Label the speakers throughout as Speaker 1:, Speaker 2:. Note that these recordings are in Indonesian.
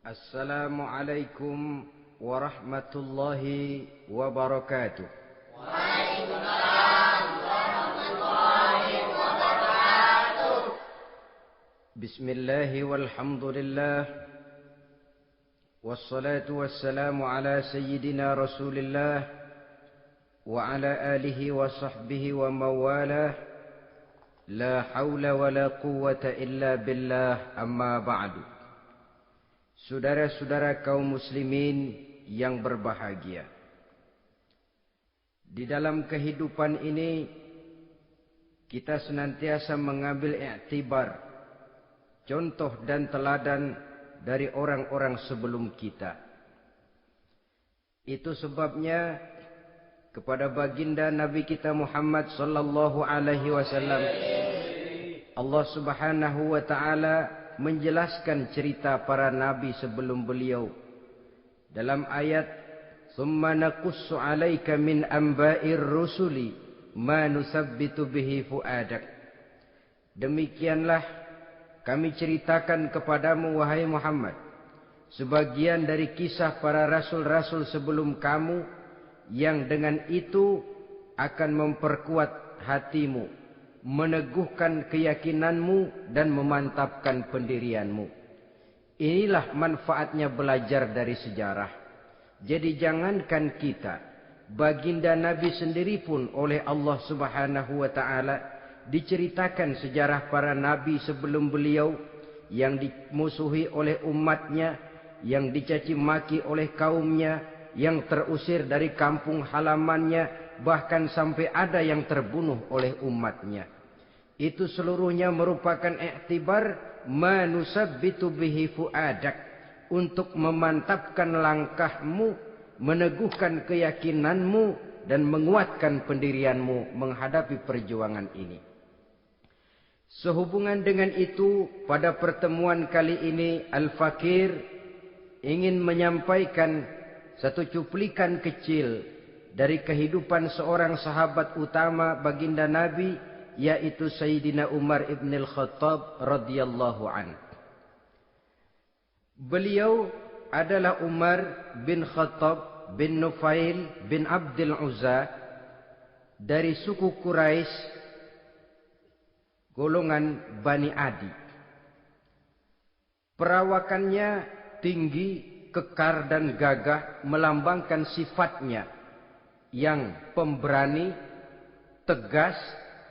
Speaker 1: Assalamualaikum warahmatullahi wabarakatuh.
Speaker 2: Waalaikumsalam warahmatullahi wabarakatuh.
Speaker 1: Bismillahi walhamdulillah. Wassalatu wassalamu ala sayyidina Rasulillah wa ala alihi wa sahbihi wa mawalah. La hawla wa la quwwata illa billah, amma ba'du. Saudara-saudara kaum muslimin yang berbahagia, di dalam kehidupan ini kita senantiasa mengambil iktibar, contoh dan teladan dari orang-orang sebelum kita. Itu sebabnya kepada baginda Nabi kita Muhammad sallallahu alaihi wasallam Allah Subhanahu wa taala menjelaskan cerita para nabi sebelum beliau dalam ayat "Tsumma naqussu 'alaika min amba'ir rusuli ma nusabbitu bihi fu'adak." Demikianlah kami ceritakan kepadamu wahai Muhammad sebagian dari kisah para rasul-rasul sebelum kamu yang dengan itu akan memperkuat hatimu, meneguhkan keyakinanmu dan memantapkan pendirianmu. Inilah manfaatnya belajar dari sejarah. Jadi jangankan kita, baginda Nabi sendiri pun oleh Allah Subhanahu wa taala diceritakan sejarah para nabi sebelum beliau yang dimusuhi oleh umatnya, yang dicaci maki oleh kaumnya, yang terusir dari kampung halamannya, bahkan sampai ada yang terbunuh oleh umatnya. Itu seluruhnya merupakan iktibar manusabbitu bihi fuadak, untuk memantapkan langkahmu, meneguhkan keyakinanmu dan menguatkan pendirianmu menghadapi perjuangan ini. Sehubungan dengan itu, pada pertemuan kali ini Al-Fakir ingin menyampaikan satu cuplikan kecil dari kehidupan seorang sahabat utama baginda Nabi, yaitu Sayyidina Umar ibn al-Khattab radhiyallahu an. Beliau adalah Umar bin Khattab bin Nufail bin Abdul Uzza dari suku Quraisy golongan Bani Adi. Perawakannya tinggi, kekar dan gagah, melambangkan sifatnya yang pemberani, tegas,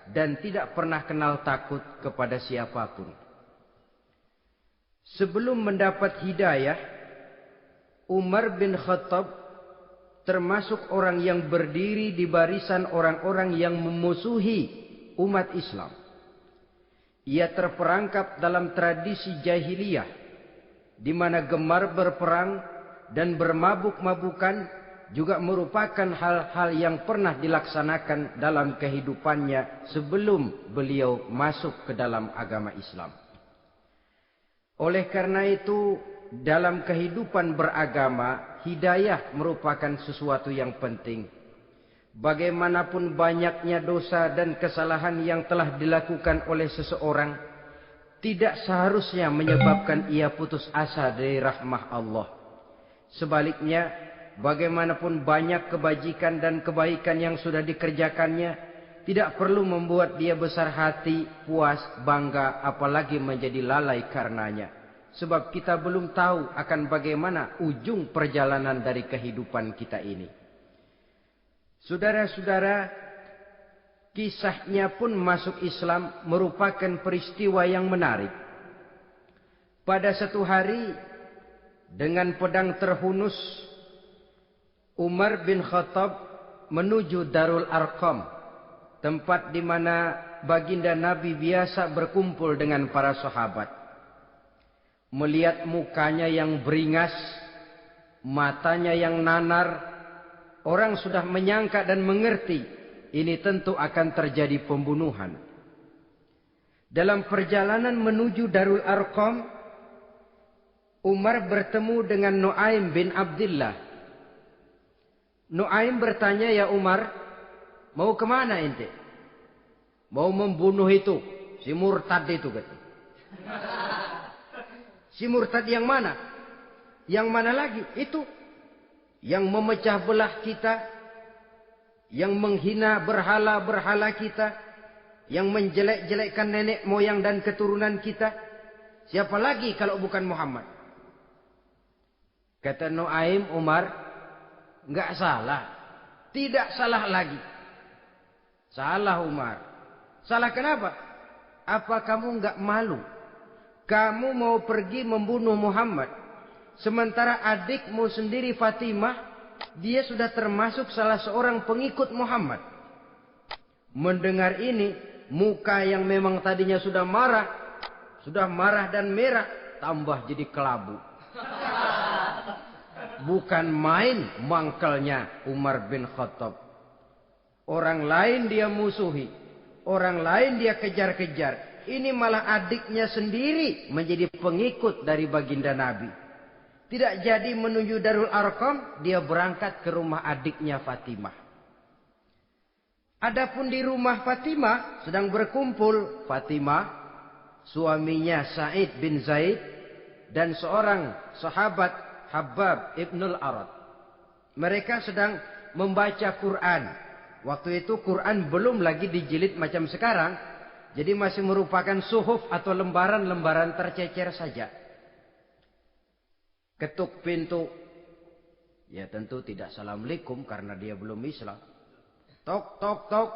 Speaker 1: dan tidak pernah kenal takut kepada siapapun. Sebelum mendapat hidayah, Umar bin Khattab termasuk orang yang berdiri di barisan orang-orang yang memusuhi umat Islam. Ia terperangkap dalam tradisi jahiliyah, di mana gemar berperang dan bermabuk-mabukan juga merupakan hal-hal yang pernah dilaksanakan dalam kehidupannya sebelum beliau masuk ke dalam agama Islam. Oleh karena itu, dalam kehidupan beragama, hidayah merupakan sesuatu yang penting. Bagaimanapun banyaknya dosa dan kesalahan yang telah dilakukan oleh seseorang, tidak seharusnya menyebabkan ia putus asa dari rahmah Allah. Sebaliknya, bagaimanapun banyak kebajikan dan kebaikan yang sudah dikerjakannya, tidak perlu membuat dia besar hati, puas, bangga, apalagi menjadi lalai karenanya. Sebab kita belum tahu akan bagaimana ujung perjalanan dari kehidupan kita ini. Saudara-saudara, kisahnya pun masuk Islam merupakan peristiwa yang menarik. Pada satu hari, dengan pedang terhunus, Umar bin Khattab menuju Darul Arqam, tempat di mana baginda Nabi biasa berkumpul dengan para sahabat. Melihat mukanya yang beringas, matanya yang nanar, orang sudah menyangka dan mengerti ini tentu akan terjadi pembunuhan. Dalam perjalanan menuju Darul Arqam, Umar bertemu dengan Nuaim bin Abdullah. Nuaim bertanya, "Ya Umar, mau kemana ente?" "Mau membunuh itu, si murtad itu," kata. "Si murtad yang mana?" Yang mana lagi? Itu yang memecah belah kita, yang menghina berhala-berhala kita, yang menjelek-jelekkan nenek moyang dan keturunan kita. Siapa lagi kalau bukan Muhammad? Kata Nuaim Umar, enggak salah. Tidak salah lagi. Salah Umar. Salah kenapa? Apa kamu enggak malu? Kamu mau pergi membunuh Muhammad. Sementara adikmu sendiri Fatimah, dia sudah termasuk salah seorang pengikut Muhammad. Mendengar ini, muka yang memang tadinya sudah marah dan merah, tambah jadi kelabu. Bukan main mangkelnya Umar bin Khattab. Orang lain dia musuhi, orang lain dia kejar-kejar. Ini malah adiknya sendiri menjadi pengikut dari baginda Nabi. Tidak jadi menuju Darul Arqam, dia berangkat ke rumah adiknya Fatimah. Adapun di rumah Fatimah sedang berkumpul Fatimah, suaminya Sa'id bin Zaid, dan seorang sahabat Habbab ibnul Arad. Mereka sedang membaca Quran. Waktu itu Quran belum lagi dijilid macam sekarang. Jadi masih merupakan suhuf atau lembaran-lembaran tercecer saja. Ketuk pintu. Ya tentu tidak assalamualaikum karena dia belum Islam. Tok, tok, tok.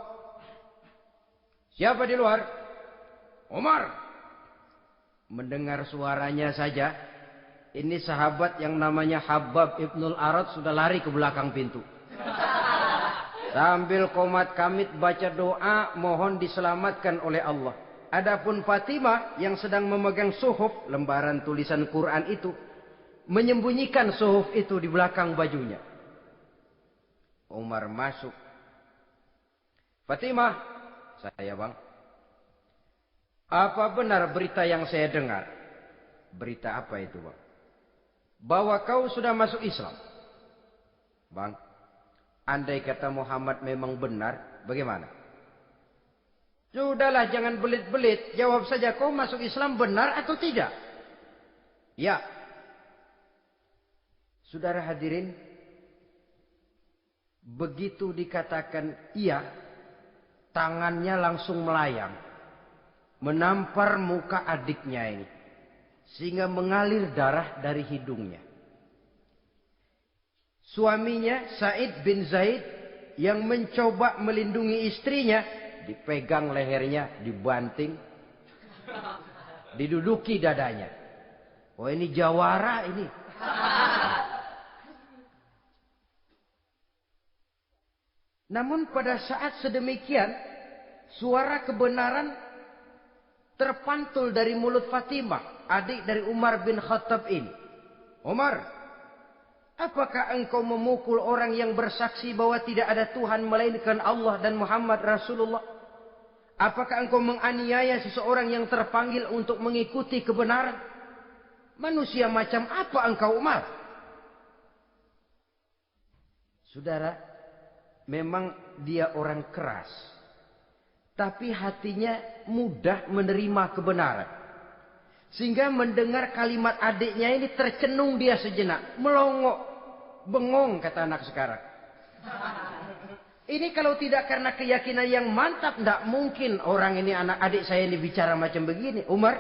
Speaker 1: Siapa di luar? Umar. Mendengar suaranya saja, ini sahabat yang namanya Habbab ibnul Arad sudah lari ke belakang pintu. Sambil komat kamit baca doa mohon diselamatkan oleh Allah. Adapun Fatimah yang sedang memegang suhuf, lembaran tulisan Quran itu, menyembunyikan suhuf itu di belakang bajunya. Umar masuk. Fatimah, saya bang. Apa benar berita yang saya dengar? Berita apa itu bang? Bahwa kau sudah masuk Islam. Bang, andai kata Muhammad memang benar, bagaimana? Sudahlah, jangan belit-belit. Jawab saja, kau masuk Islam benar atau tidak? Ya. Saudara hadirin, begitu dikatakan iya, tangannya langsung melayang, menampar muka adiknya ini, sehingga mengalir darah dari hidungnya. Suaminya Sa'id bin Zaid yang mencoba melindungi istrinya, dipegang lehernya, dibanting, diduduki dadanya. Oh ini jawara ini. Namun pada saat sedemikian, suara kebenaran terpantul dari mulut Fatimah, adik dari Umar bin Khattab ini. Umar, apakah engkau memukul orang yang bersaksi bahwa tidak ada Tuhan melainkan Allah dan Muhammad Rasulullah? Apakah engkau menganiaya seseorang yang terpanggil untuk mengikuti kebenaran? Manusia macam apa engkau, Umar? Saudara, memang dia orang keras, tapi hatinya mudah menerima kebenaran. Sehingga mendengar kalimat adiknya ini tercenung dia sejenak. Melongo, bengong kata anak sekarang. Ini kalau tidak karena keyakinan yang mantap, tidak mungkin orang ini, anak adik saya ini bicara macam begini. Umar,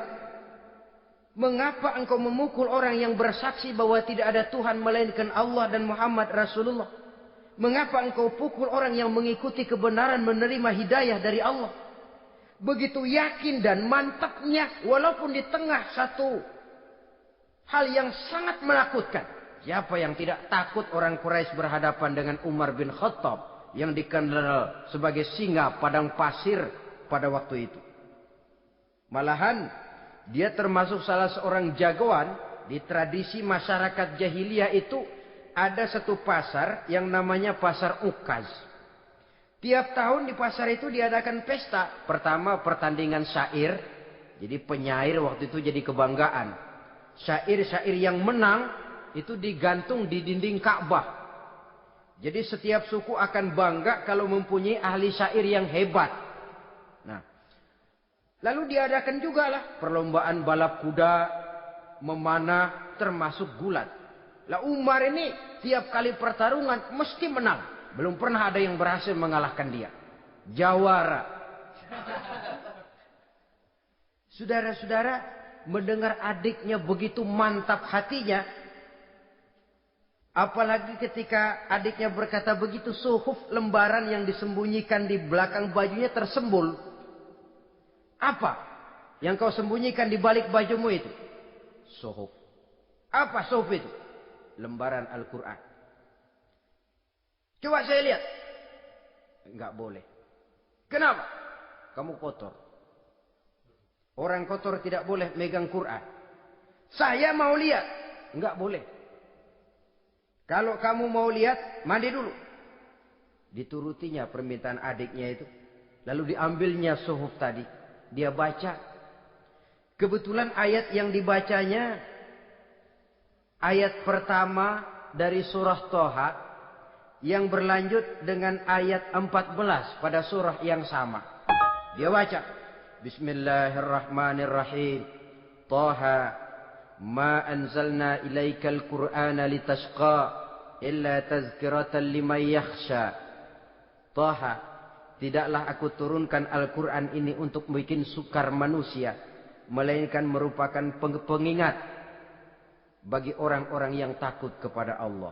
Speaker 1: mengapa engkau memukul orang yang bersaksi bahwa tidak ada Tuhan melainkan Allah dan Muhammad Rasulullah? Mengapa engkau pukul orang yang mengikuti kebenaran, menerima hidayah dari Allah? Begitu yakin dan mantapnya, walaupun di tengah satu hal yang sangat menakutkan. Siapa yang tidak takut orang Quraisy berhadapan dengan Umar bin Khattab yang dikenal sebagai singa padang pasir pada waktu itu? Malahan dia termasuk salah seorang jagoan di tradisi masyarakat jahiliyah itu. Ada satu pasar yang namanya pasar Ukaz. Tiap tahun di pasar itu diadakan pesta. Pertama pertandingan syair. Jadi penyair waktu itu jadi kebanggaan. Syair-syair yang menang itu digantung di dinding Ka'bah. Jadi setiap suku akan bangga kalau mempunyai ahli syair yang hebat. Nah, lalu diadakan juga lah perlombaan balap kuda, memanah, termasuk gulat. Lah Umar ini tiap kali pertarungan mesti menang. Belum pernah ada yang berhasil mengalahkan dia. Jawara. Saudara-saudara, mendengar adiknya begitu mantap hatinya. Apalagi ketika adiknya berkata begitu, suhuf, lembaran yang disembunyikan di belakang bajunya tersembul. Apa yang kau sembunyikan di balik bajumu itu? Suhuf. Apa suhuf itu? Lembaran Al-Quran. Coba saya lihat. Enggak boleh. Kenapa? Kamu kotor. Orang kotor tidak boleh megang Quran. Saya mau lihat. Enggak boleh. Kalau kamu mau lihat, mandi dulu. Diturutinya permintaan adiknya itu. Lalu diambilnya suhuf tadi. Dia baca. Kebetulan ayat yang dibacanya, ayat pertama dari surah Toha, yang berlanjut dengan ayat 14 pada surah yang sama. Dia baca. Bismillahirrahmanirrahim. Toha. Ma anzalna ilaikal Qur'ana litashqa illa tazkiratan liman yakhsha. Taha, tidaklah aku turunkan Al-Quran ini untuk bikin sukar manusia, melainkan merupakan pengingat bagi orang-orang yang takut kepada Allah.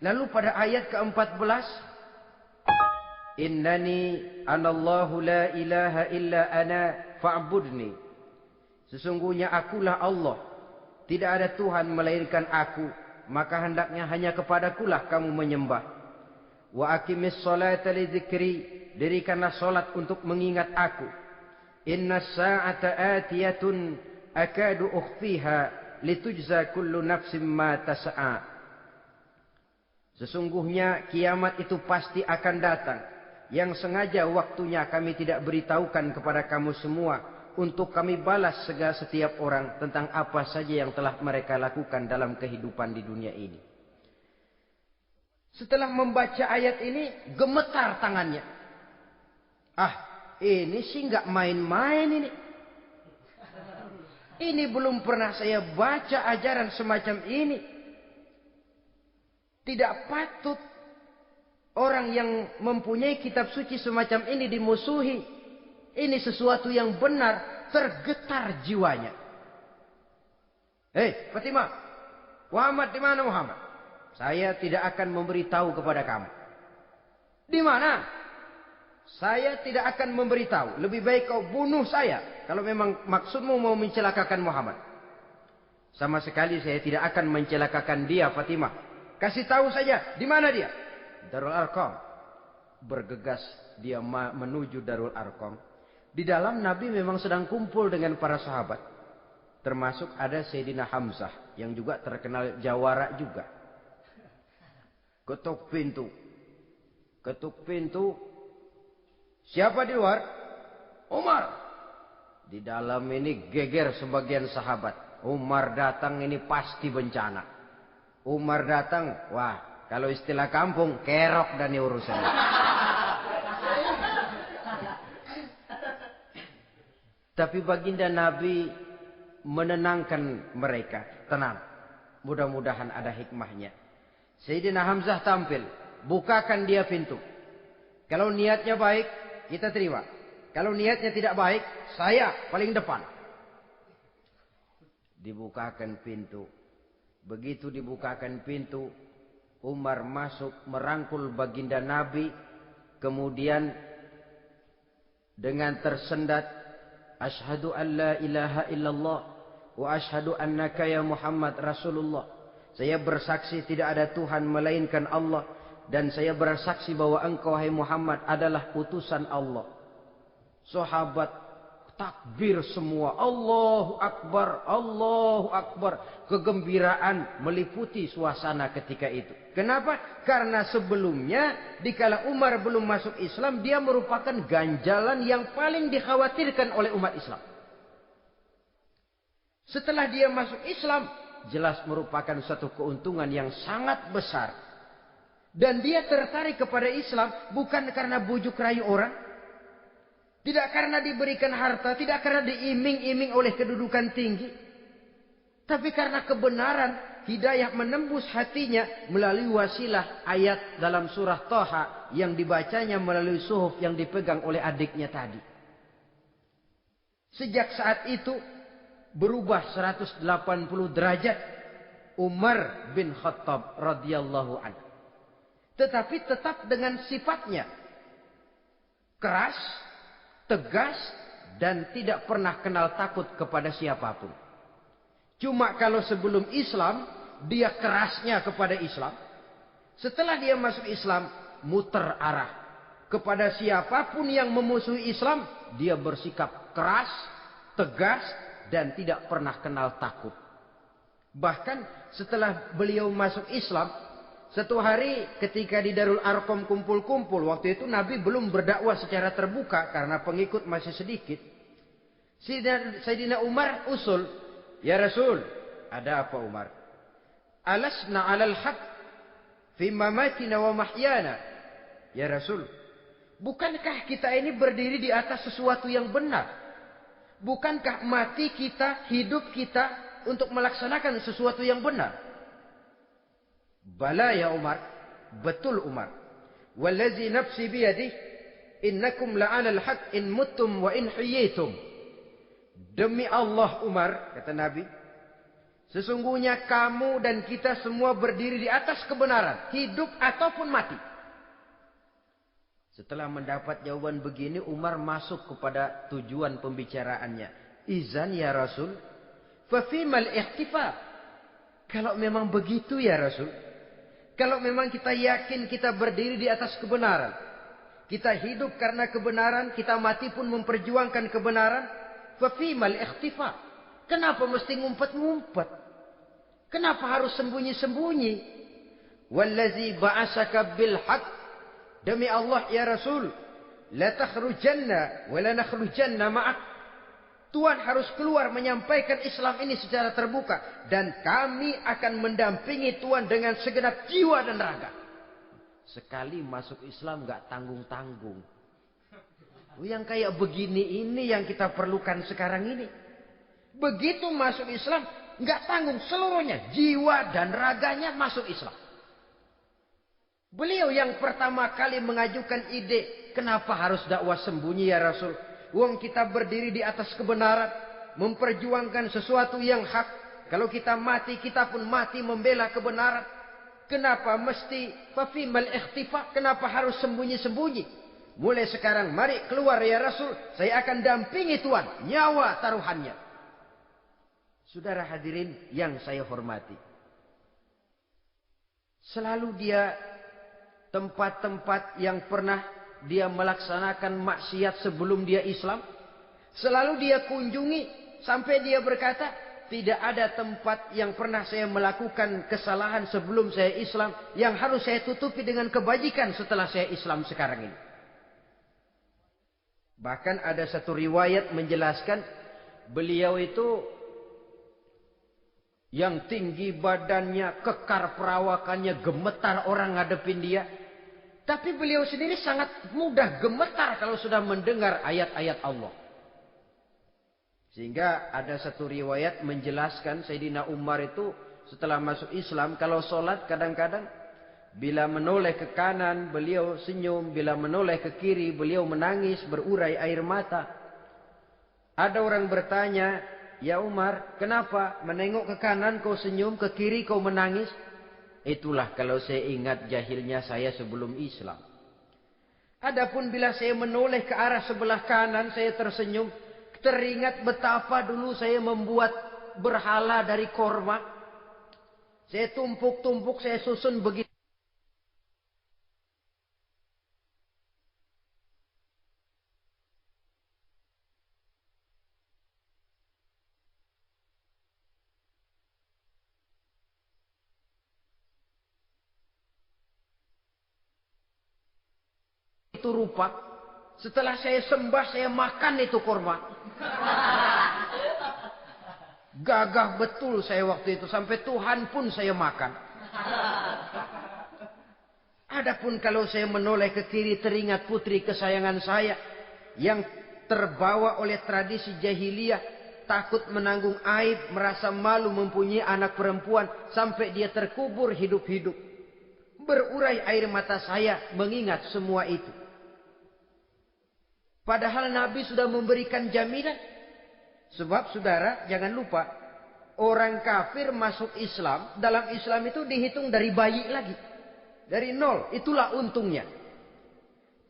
Speaker 1: Lalu pada ayat ke-14, Innani anallahu la ilaha illa ana fa'budni. Sesungguhnya akulah Allah, tidak ada Tuhan melainkan aku, maka hendaknya hanya kepadakulah kamu menyembah. Wa aqimis sholata li dzikri, dirikanlah salat untuk mengingat aku. Inna sa'ata atiyatun akadu ukhfiha litujza kullu nafsin ma tas'a. Sesungguhnya kiamat itu pasti akan datang, yang sengaja waktunya kami tidak beritahukan kepada kamu semua, untuk kami balas segala setiap orang tentang apa saja yang telah mereka lakukan dalam kehidupan di dunia ini. Setelah membaca ayat ini, gemetar tangannya. Ah, ini sih nggak main-main ini. Ini belum pernah saya baca ajaran semacam ini. Tidak patut orang yang mempunyai kitab suci semacam ini dimusuhi. Ini sesuatu yang benar, tergetar jiwanya. Hei, Fatimah, Muhammad di mana Muhammad? Saya tidak akan memberitahu kepada kamu. Di mana? Saya tidak akan memberitahu. Lebih baik kau bunuh saya kalau memang maksudmu mau mencelakakan Muhammad. Sama sekali saya tidak akan mencelakakan dia, Fatimah. Kasih tahu saja, di mana dia? Darul Arqam. Bergegas dia menuju Darul Arqam. Di dalam Nabi memang sedang kumpul dengan para sahabat. Termasuk ada Sayyidina Hamzah yang juga terkenal jawara juga. Ketuk pintu. Ketuk pintu. Siapa di luar? Umar. Di dalam ini geger sebagian sahabat. Umar datang ini pasti bencana. Umar datang, wah, kalau istilah kampung, kerok dan urusannya. Tapi baginda Nabi menenangkan mereka. Tenang. Mudah-mudahan ada hikmahnya. Sayyidina Hamzah tampil. Bukakan dia pintu. Kalau niatnya baik, kita terima. Kalau niatnya tidak baik, saya paling depan. Dibukakan pintu. Begitu dibukakan pintu, Umar masuk merangkul baginda Nabi. Kemudian dengan tersendat, Ashhadu an la ilaha illallah wa ashhadu annaka ya Muhammad Rasulullah. Saya bersaksi tidak ada Tuhan melainkan Allah, dan saya bersaksi bahwa engkau hai Muhammad adalah utusan Allah. Sahabat takbir semua. Allahu Akbar, Allahu Akbar. Kegembiraan meliputi suasana ketika itu. Kenapa? Karena sebelumnya dikala Umar belum masuk Islam, dia merupakan ganjalan yang paling dikhawatirkan oleh umat Islam. Setelah dia masuk Islam, jelas merupakan suatu keuntungan yang sangat besar. Dan dia tertarik kepada Islam bukan karena bujuk rayu orang, tidak karena diberikan harta, tidak karena diiming-iming oleh kedudukan tinggi, tapi karena kebenaran hidayah menembus hatinya melalui wasilah ayat dalam surah Thaha yang dibacanya melalui suhuf yang dipegang oleh adiknya tadi. Sejak saat itu berubah 180 derajat Umar bin Khattab radhiyallahu anhu. Tetapi tetap dengan sifatnya keras, tegas, dan tidak pernah kenal takut kepada siapapun. Cuma kalau sebelum Islam, dia kerasnya kepada Islam. Setelah dia masuk Islam, muter arah. Kepada siapapun yang memusuhi Islam, dia bersikap keras, tegas, dan tidak pernah kenal takut. Bahkan setelah beliau masuk Islam, satu hari ketika di Darul Arqam kumpul-kumpul, waktu itu Nabi belum berdakwah secara terbuka karena pengikut masih sedikit. Sayyidina Umar usul, "Ya Rasul, ada apa Umar? Alasna 'alal haq fi mamatina wa mahyana?" Ya Rasul, bukankah kita ini berdiri di atas sesuatu yang benar? Bukankah mati kita, hidup kita untuk melaksanakan sesuatu yang benar? Bala ya Umar, betul Umar. Wallazi nafsi biyadih, innakum la'alal haq in muttum wa in hiyitum. Demi Allah Umar, kata Nabi, sesungguhnya kamu dan kita semua berdiri di atas kebenaran, hidup ataupun mati. Setelah mendapat jawaban begini, Umar masuk kepada tujuan pembicaraannya. Izan ya Rasul, fa fimal ihtifal. Kalau memang begitu ya Rasul, kalau memang kita yakin kita berdiri di atas kebenaran, kita hidup karena kebenaran, kita mati pun memperjuangkan kebenaran, fa fimal ihtifal. Kenapa mesti ngumpet-ngumpet? Kenapa harus sembunyi-sembunyi? Wallazi ba'asaka bil haqq, demi Allah ya Rasul, la takhrujanna wa la nakhrujanna ma'ak. Tuhan harus keluar menyampaikan Islam ini secara terbuka, dan kami akan mendampingi Tuhan dengan segenap jiwa dan raga. Sekali masuk Islam gak tanggung-tanggung. Yang kayak begini ini yang kita perlukan sekarang ini. Begitu masuk Islam gak tanggung seluruhnya, jiwa dan raganya masuk Islam. Beliau yang pertama kali mengajukan ide, kenapa harus dakwah sembunyi ya Rasul? Wong kita berdiri di atas kebenaran, memperjuangkan sesuatu yang hak. Kalau kita mati, kita pun mati membela kebenaran. Kenapa mesti fafimal ikhtifa? Kenapa harus sembunyi-sembunyi? Mulai sekarang mari keluar ya Rasul, saya akan dampingi Tuhan, nyawa taruhannya. Saudara hadirin yang saya hormati, selalu dia tempat-tempat yang pernah dia melaksanakan maksiat sebelum dia Islam, selalu dia kunjungi sampai dia berkata, tidak ada tempat yang pernah saya melakukan kesalahan sebelum saya Islam yang harus saya tutupi dengan kebajikan setelah saya Islam sekarang ini. Bahkan ada satu riwayat menjelaskan beliau itu yang tinggi badannya, kekar perawakannya, gemetar orang ngadepin dia. Tapi beliau sendiri sangat mudah gemetar kalau sudah mendengar ayat-ayat Allah. Sehingga ada satu riwayat menjelaskan Sayyidina Umar itu setelah masuk Islam, kalau sholat kadang-kadang bila menoleh ke kanan beliau senyum, bila menoleh ke kiri beliau menangis berurai air mata. Ada orang bertanya, ya Umar, kenapa menengok ke kanan kau senyum, ke kiri kau menangis? Itulah kalau saya ingat jahilnya saya sebelum Islam. Adapun bila saya menoleh ke arah sebelah kanan saya tersenyum, teringat betapa dulu saya membuat berhala dari korma. Saya tumpuk-tumpuk, saya susun begitu. Itu rupa. Setelah saya sembah, saya makan itu korma. Gagah betul saya waktu itu. Sampai Tuhan pun saya makan. Adapun kalau saya menoleh ke kiri, teringat putri kesayangan saya yang terbawa oleh tradisi jahiliyah. takut menanggung aib, merasa malu mempunyai anak perempuan sampai dia terkubur hidup-hidup. Berurai air mata saya mengingat semua itu. Padahal Nabi sudah memberikan jaminan. Sebab saudara jangan lupa, orang kafir masuk Islam, dalam Islam itu dihitung dari bayi lagi. Dari nol, itulah untungnya.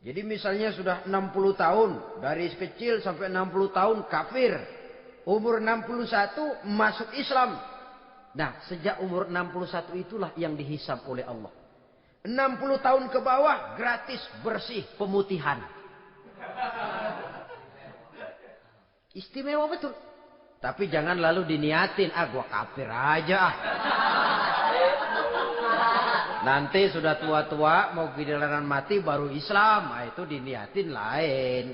Speaker 1: Jadi misalnya sudah 60 tahun, dari kecil sampai 60 tahun kafir. Umur 61 masuk Islam. Nah, sejak umur 61 itulah yang dihisab oleh Allah. 60 tahun ke bawah gratis bersih pemutihan. Istimewa betul. Tapi jangan lalu diniatin, gua kafir aja ah. Nanti sudah tua-tua mau giliran mati baru Islam. Nah, itu diniatin lain.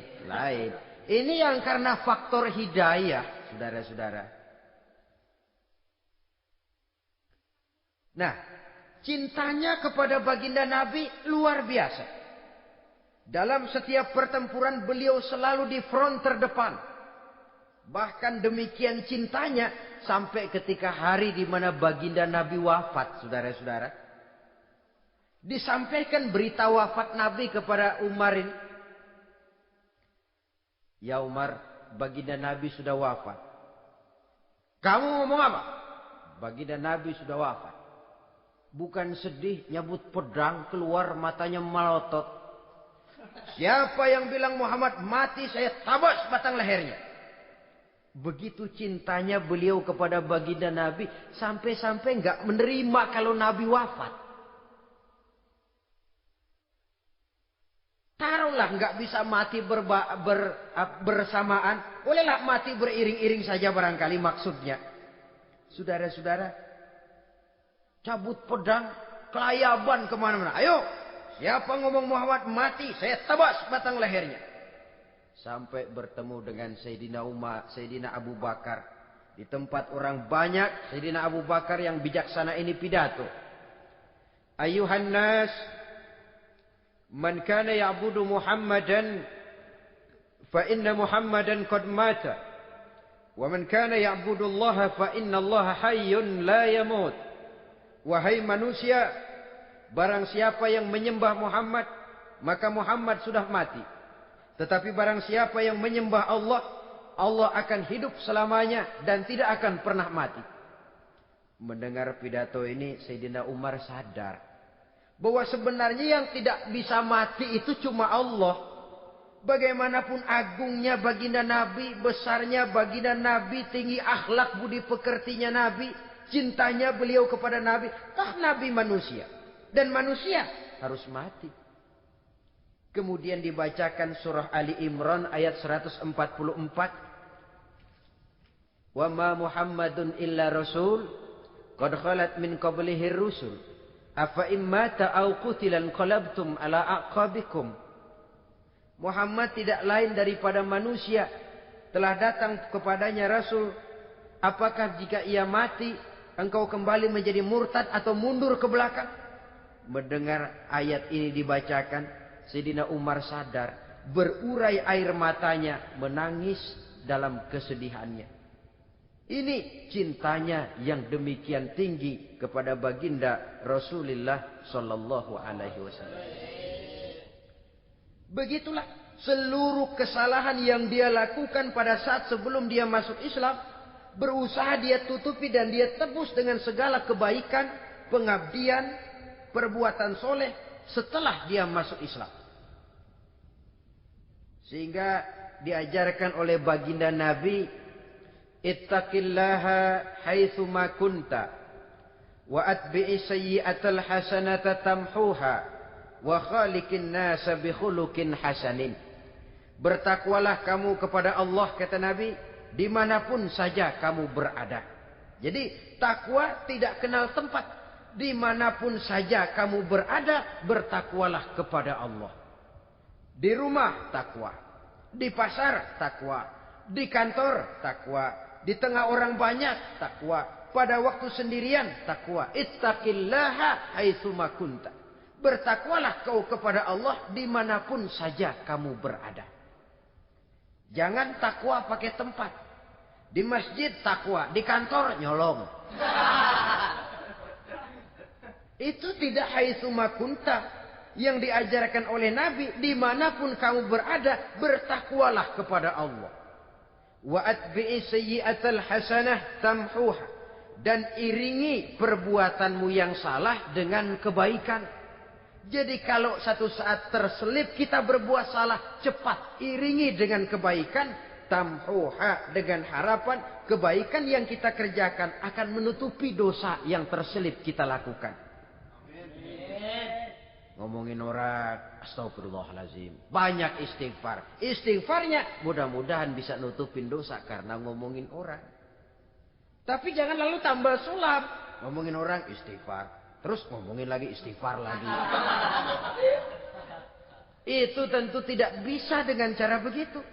Speaker 1: Ini yang karena faktor hidayah, saudara-saudara. Nah, cintanya kepada baginda Nabi luar biasa. Dalam setiap pertempuran beliau selalu di front terdepan. Bahkan demikian cintanya sampai ketika hari di mana baginda Nabi wafat, saudara-saudara. Disampaikan berita wafat Nabi kepada Umar ini. Ya Umar, baginda Nabi sudah wafat. Kamu ngomong apa? Baginda Nabi sudah wafat. Bukan sedih, nyabut pedang, keluar matanya melotot. Siapa yang bilang Muhammad mati, saya tabas batang lehernya. Begitu cintanya beliau kepada baginda Nabi, sampai-sampai nggak menerima kalau Nabi wafat. Taruhlah nggak bisa mati bersamaan, bolehlah mati beriring-iring saja barangkali maksudnya. Saudara-saudara, cabut pedang, kelayaban kemana-mana. Ayo, siapa ngomong Muhammad mati, saya tabas batang lehernya. Sampai bertemu dengan Sayyidina Umar, Sayyidina Abu Bakar. Di tempat orang banyak, Sayyidina Abu Bakar yang bijaksana ini pidato. Ayuhan nas, man kana ya'budu Muhammadan, fa inna Muhammadan qad mata. Wa man kana ya'budu Allah, fa inna Allah hayyun la yamut. Wahai manusia, barang siapa yang menyembah Muhammad, maka Muhammad sudah mati. Tetapi barang siapa yang menyembah Allah, Allah akan hidup selamanya dan tidak akan pernah mati. Mendengar pidato ini, Sayyidina Umar sadar bahwa sebenarnya yang tidak bisa mati itu cuma Allah. Bagaimanapun agungnya baginda Nabi, besarnya baginda Nabi, tinggi akhlak budi pekertinya Nabi, cintanya beliau kepada Nabi, toh Nabi manusia. Dan manusia harus mati. Kemudian dibacakan surah Ali Imran ayat 144. Wa ma Muhammadun illa rasul qad khalat min qablihi rusul afa immata aw qutilan qalabtum ala aqabikum. Muhammad tidak lain daripada manusia, telah datang kepadanya rasul. Apakah jika ia mati engkau kembali menjadi murtad atau mundur ke belakang? Mendengar ayat ini dibacakan, Sayyidina Umar sadar, berurai air matanya, menangis dalam kesedihannya. Ini cintanya yang demikian tinggi kepada baginda Rasulullah sallallahu alaihi wasallam. Begitulah seluruh kesalahan yang dia lakukan pada saat sebelum dia masuk Islam, berusaha dia tutupi dan dia tebus dengan segala kebaikan, pengabdian, perbuatan soleh setelah dia masuk Islam. Sehingga diajarkan oleh baginda Nabi, ittaqillaha haitsu ma kunta wa atbi'is sayyi'atal hasanata tamhuha wa khaliqin nasa bi khuluqin hasanin. Bertakwalah kamu kepada Allah, kata Nabi, dimanapun saja kamu berada. Jadi takwa tidak kenal tempat. Dimanapun saja kamu berada, bertakwalah kepada Allah. Di rumah takwa, di pasar takwa, di kantor takwa, di tengah orang banyak takwa, pada waktu sendirian takwa. Ittaqillaha haitsu ma kunta. Bertakwalah kau kepada Allah dimanapun saja kamu berada. Jangan takwa pakai tempat. Di masjid takwa, di kantor nyolong. Itu tidak haitsu makunta. Yang diajarkan oleh Nabi, dimanapun kamu berada, bertakwalah kepada Allah. Wa atbi'i sayyi'atal hasanah tamhuha. Dan iringi perbuatanmu yang salah dengan kebaikan. Jadi kalau satu saat terselip kita berbuat salah, cepat iringi dengan kebaikan. Tamhuha, dengan harapan kebaikan yang kita kerjakan akan menutupi dosa yang terselip kita lakukan. Ngomongin orang, astagfirullahalazim. Banyak istighfar. Istighfarnya mudah-mudahan bisa nutupin dosa karena ngomongin orang. Tapi jangan lalu tambah sulap. Ngomongin orang istighfar. Terus ngomongin lagi istighfar lagi. Itu tentu tidak bisa dengan cara begitu.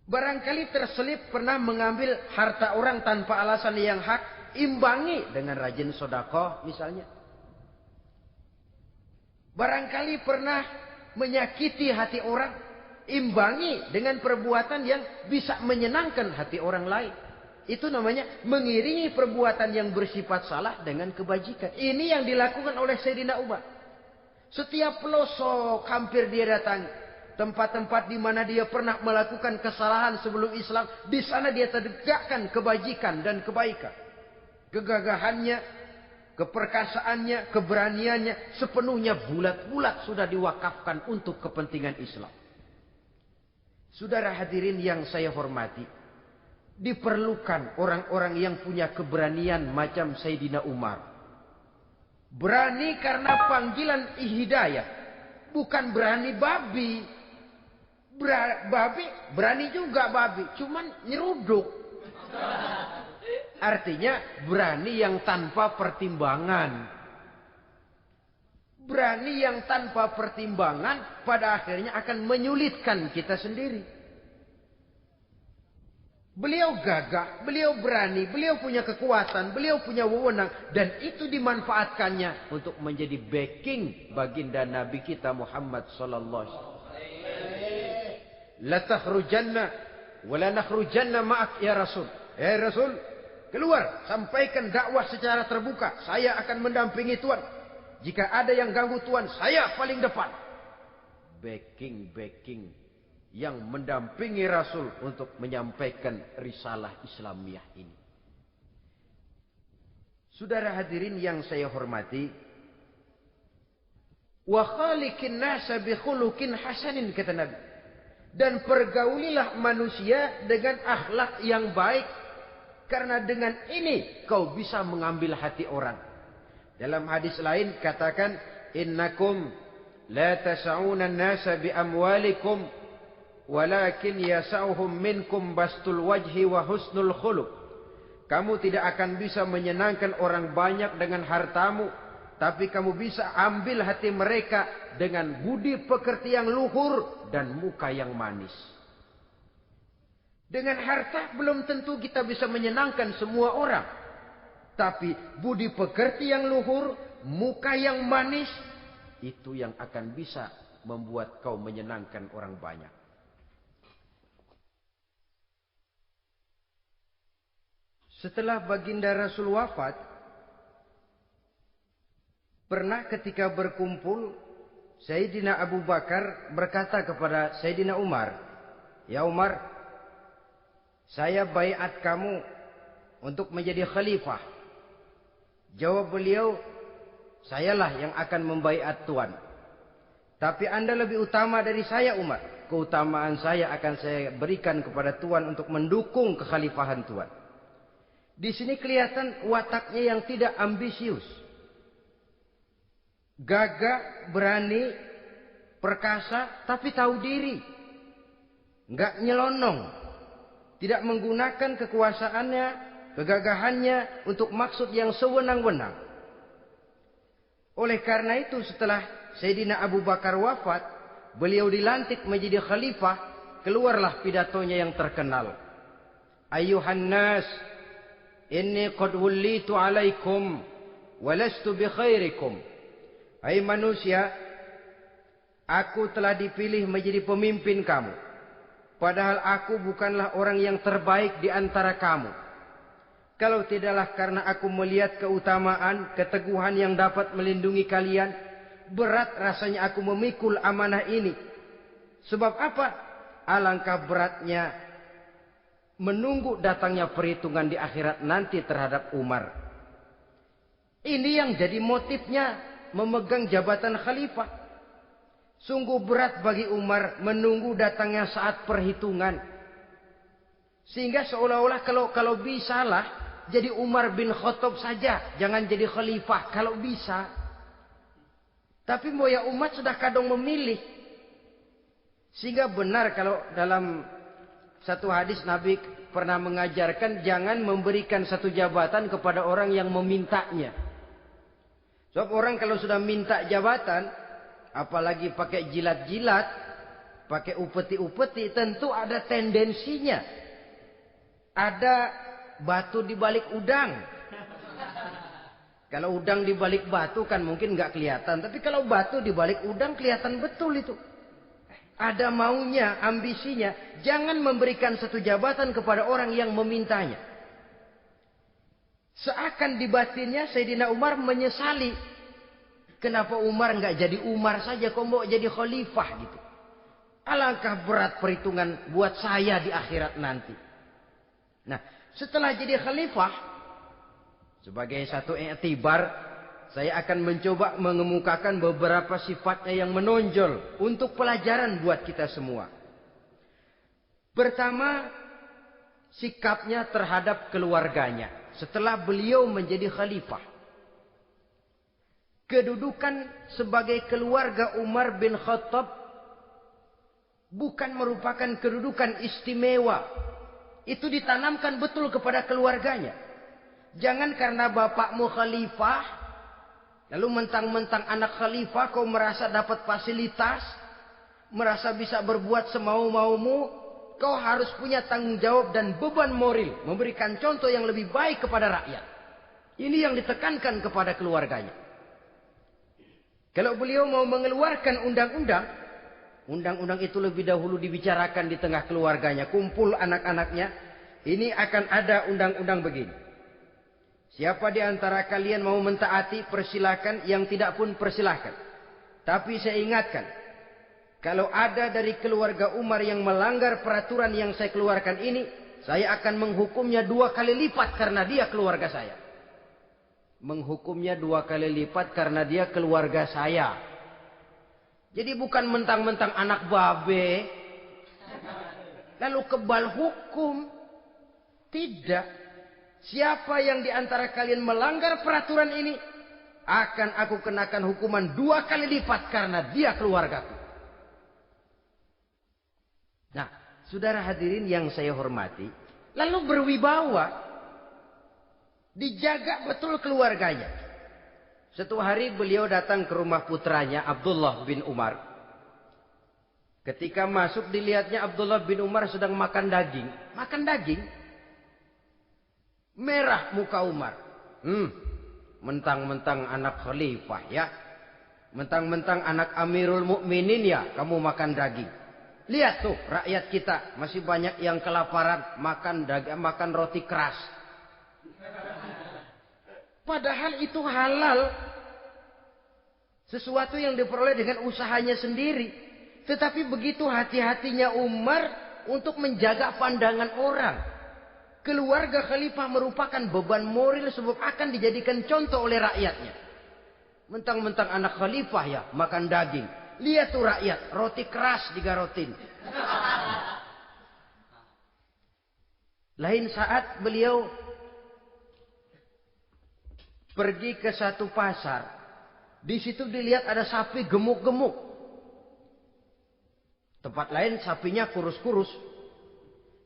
Speaker 1: Barangkali terselip pernah mengambil harta orang tanpa alasan yang hak. Imbangi dengan rajin sedekah misalnya. Barangkali pernah menyakiti hati orang. Imbangi dengan perbuatan yang bisa menyenangkan hati orang lain. Itu namanya mengiringi perbuatan yang bersifat salah dengan kebajikan. Ini yang dilakukan oleh Sayyidina Umar. Setiap pelosok hampir dia datangi. Tempat-tempat di mana dia pernah melakukan kesalahan sebelum Islam. Di sana dia tegakkan kebajikan dan kebaikan. Kegagahannya, keperkasaannya, keberaniannya sepenuhnya bulat-bulat sudah diwakafkan untuk kepentingan Islam. Saudara hadirin yang saya hormati, diperlukan orang-orang yang punya keberanian macam Sayyidina Umar. Berani karena panggilan hidayah, bukan berani babi. Babi berani juga babi, cuman nyeruduk. Artinya berani yang tanpa pertimbangan. Berani yang tanpa pertimbangan pada akhirnya akan menyulitkan kita sendiri. Beliau gagah, beliau berani, beliau punya kekuatan, beliau punya wewenang. Dan itu dimanfaatkannya untuk menjadi backing baginda Nabi kita Muhammad sallallahu alaihi wasallam. La takhrujanna wa la nakhrujanna ma'ak ya Rasul. Ya Rasul, keluar, sampaikan dakwah secara terbuka. Saya akan mendampingi Tuhan. Jika ada yang ganggu Tuhan, saya paling depan. Backing yang mendampingi Rasul untuk menyampaikan risalah Islamiyah ini. Saudara hadirin yang saya hormati, wa khaliqin nasa bi khuluqin hasanin, kata Nabi. Dan pergaulilah manusia dengan akhlak yang baik. Karena dengan ini kau bisa mengambil hati orang. Dalam hadis lain katakan, innakum la tas'una an-nasa bi amwalikum walakin yas'uhum minkum bastul wajhi wa husnul khuluq. Kamu tidak akan bisa menyenangkan orang banyak dengan hartamu, tapi kamu bisa ambil hati mereka dengan budi pekerti yang luhur dan muka yang manis. Dengan harta belum tentu kita bisa menyenangkan semua orang. Tapi budi pekerti yang luhur, muka yang manis, itu yang akan bisa membuat kau menyenangkan orang banyak. Setelah baginda Rasul wafat, pernah ketika berkumpul, Sayyidina Abu Bakar berkata kepada Sayyidina Umar, "Ya Umar, saya baiat kamu untuk menjadi khalifah." Jawab beliau, "Sayalah yang akan membaiat Tuan. Tapi Anda lebih utama dari saya, Umar. Keutamaan saya akan saya berikan kepada Tuan untuk mendukung kekhalifahan Tuan." Di sini kelihatan wataknya yang tidak ambisius. Gagah, berani, perkasa, tapi tahu diri. Enggak nyelonong. Tidak menggunakan kekuasaannya, kegagahannya untuk maksud yang sewenang-wenang. Oleh karena itu setelah Sayyidina Abu Bakar wafat, beliau dilantik menjadi khalifah, keluarlah pidatonya yang terkenal. Ayuhan nas, inni qad wullitu alaikum walastu bi khairikum. Hai manusia, aku telah dipilih menjadi pemimpin kamu. Padahal aku bukanlah orang yang terbaik di antara kamu. Kalau tidaklah karena aku melihat keutamaan, keteguhan yang dapat melindungi kalian, berat rasanya aku memikul amanah ini. Sebab apa? Alangkah beratnya menunggu datangnya perhitungan di akhirat nanti terhadap Umar. Ini yang jadi motifnya memegang jabatan khalifah. Sungguh berat bagi Umar menunggu datangnya saat perhitungan. Sehingga seolah-olah kalau bisalah jadi Umar bin Khattab saja, jangan jadi khalifah kalau bisa. Tapi moya umat sudah kadang memilih. Sehingga benar kalau dalam satu hadis Nabi pernah mengajarkan jangan memberikan satu jabatan kepada orang yang memintanya. Sebab orang kalau sudah minta jabatan, apalagi pakai jilat-jilat, pakai upeti-upeti, tentu ada tendensinya. Ada batu di balik udang. Kalau udang di balik batu kan mungkin nggak kelihatan. Tapi kalau batu di balik udang kelihatan betul itu. Ada maunya, ambisinya. Jangan memberikan satu jabatan kepada orang yang memintanya. Seakan di batinnya Sayyidina Umar menyesali. Kenapa Umar nggak jadi Umar saja, kok mau jadi khalifah gitu. Alangkah berat perhitungan buat saya di akhirat nanti. Nah, setelah jadi khalifah, sebagai satu i'tibar, saya akan mencoba mengemukakan beberapa sifatnya yang menonjol untuk pelajaran buat kita semua. Pertama, sikapnya terhadap keluarganya setelah beliau menjadi khalifah. Kedudukan sebagai keluarga Umar bin Khattab bukan merupakan kedudukan istimewa. Itu ditanamkan betul kepada keluarganya. Jangan karena bapakmu khalifah, lalu mentang-mentang anak khalifah kau merasa dapat fasilitas, merasa bisa berbuat semau-maumu, kau harus punya tanggung jawab dan beban moral, memberikan contoh yang lebih baik kepada rakyat. Ini yang ditekankan kepada keluarganya. Kalau beliau mau mengeluarkan undang-undang, undang-undang itu lebih dahulu dibicarakan di tengah keluarganya, kumpul anak-anaknya, ini akan ada undang-undang begini. Siapa di antara kalian mau mentaati, persilakan. Yang tidak pun persilakan. Tapi saya ingatkan, kalau ada dari keluarga Umar yang melanggar peraturan yang saya keluarkan ini, saya akan menghukumnya 2 kali lipat karena dia keluarga saya. Menghukumnya 2 kali lipat karena dia keluarga saya. Jadi bukan mentang-mentang anak babe, lalu kebal hukum. Tidak. Siapa yang di antara kalian melanggar peraturan ini, akan aku kenakan hukuman 2 kali lipat karena dia keluargaku. Nah, saudara hadirin yang saya hormati, lalu berwibawa, dijaga betul keluarganya. Suatu hari beliau datang ke rumah putranya Abdullah bin Umar. Ketika masuk dilihatnya Abdullah bin Umar sedang makan daging. Makan daging. Merah muka Umar. Mentang-mentang anak khalifah ya. Mentang-mentang anak Amirul Mukminin ya, kamu makan daging. Lihat tuh rakyat kita masih banyak yang kelaparan, makan roti keras. Padahal itu halal. Sesuatu yang diperoleh dengan usahanya sendiri. Tetapi begitu hati-hatinya Umar untuk menjaga pandangan orang. Keluarga khalifah merupakan beban moral sebab akan dijadikan contoh oleh rakyatnya. Mentang-mentang anak khalifah ya makan daging. Lihat tuh rakyat, roti keras digarotin. Lain saat beliau pergi ke satu pasar. Di situ dilihat ada sapi gemuk-gemuk. Tempat lain sapinya kurus-kurus.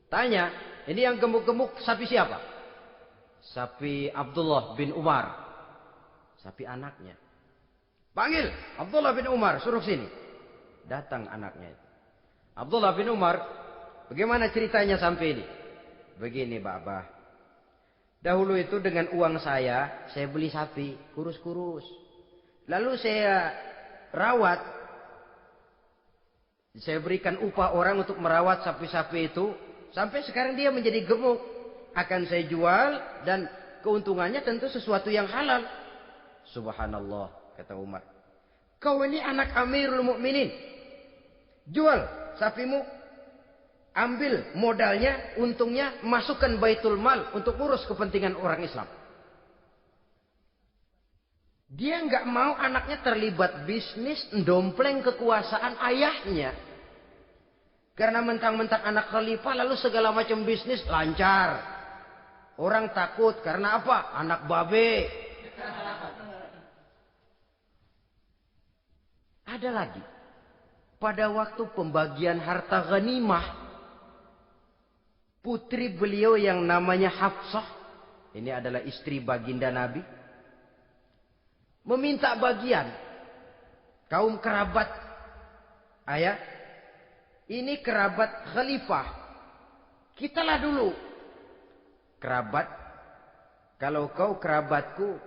Speaker 1: Tanya, ini yang gemuk-gemuk sapi siapa? Sapi Abdullah bin Umar. Sapi anaknya. Panggil Abdullah bin Umar, suruh sini. Datang anaknya itu. Abdullah bin Umar, bagaimana ceritanya sampai ini? Begini, Bapak. Dahulu itu dengan uang saya beli sapi kurus-kurus. Lalu saya rawat Saya berikan upah orang untuk merawat sapi-sapi itu. Sampai sekarang dia menjadi gemuk. Akan saya jual dan keuntungannya tentu sesuatu yang halal. Subhanallah, kata Umar. Kau ini anak Amirul Mukminin. Jual sapimu. Ambil modalnya, untungnya, masukkan Baitul Mal untuk urus kepentingan orang Islam. Dia nggak mau anaknya terlibat bisnis, ndompleng kekuasaan ayahnya. Karena mentang-mentang anak khalifah lalu segala macam bisnis lancar. Orang takut karena apa? Anak babe. Ada lagi. Pada waktu pembagian harta ghanimah, putri beliau yang namanya Hafsah, ini adalah istri baginda Nabi, meminta bagian. Kaum kerabat ayah, ini kerabat khalifah, kitalah dulu kerabat. Kalau kau kerabatku,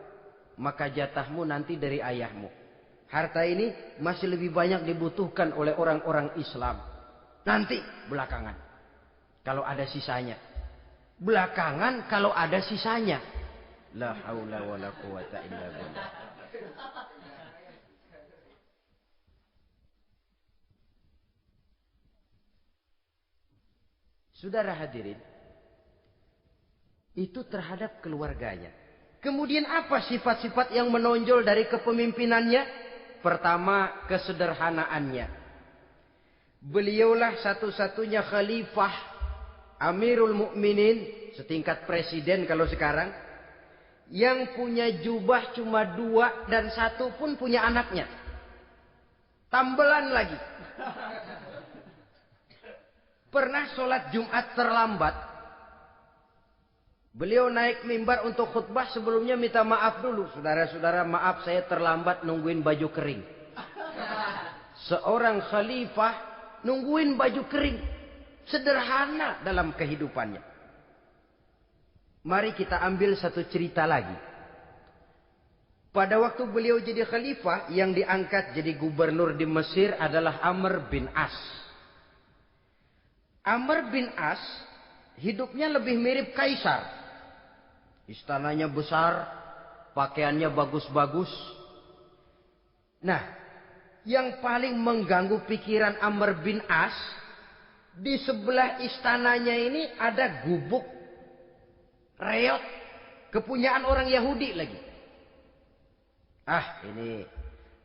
Speaker 1: maka jatahmu nanti dari ayahmu. Harta ini masih lebih banyak dibutuhkan oleh orang-orang Islam. Nanti belakangan, kalau ada sisanya. Belakangan kalau ada sisanya. La haula wala quwata illa billah. Saudara hadirin, itu terhadap keluarganya. Kemudian apa sifat-sifat yang menonjol dari kepemimpinannya? Pertama, kesederhanaannya. Beliaulah satu-satunya khalifah, Amirul Mukminin, setingkat presiden kalau sekarang, yang punya jubah cuma 2 dan 1 pun punya anaknya. Tambelan lagi. Pernah sholat Jumat terlambat. Beliau naik mimbar untuk khutbah, sebelumnya minta maaf dulu. Saudara-saudara, maaf saya terlambat nungguin baju kering. Seorang khalifah nungguin baju kering. Sederhana dalam kehidupannya. Mari kita ambil satu cerita lagi. Pada waktu beliau jadi khalifah, yang diangkat jadi gubernur di Mesir adalah Amr bin As. Amr bin As hidupnya lebih mirip kaisar. Istananya besar, pakaiannya bagus-bagus. Nah, yang paling mengganggu pikiran Amr bin As, di sebelah istananya ini ada gubuk reot, kepunyaan orang Yahudi lagi. Ah, ini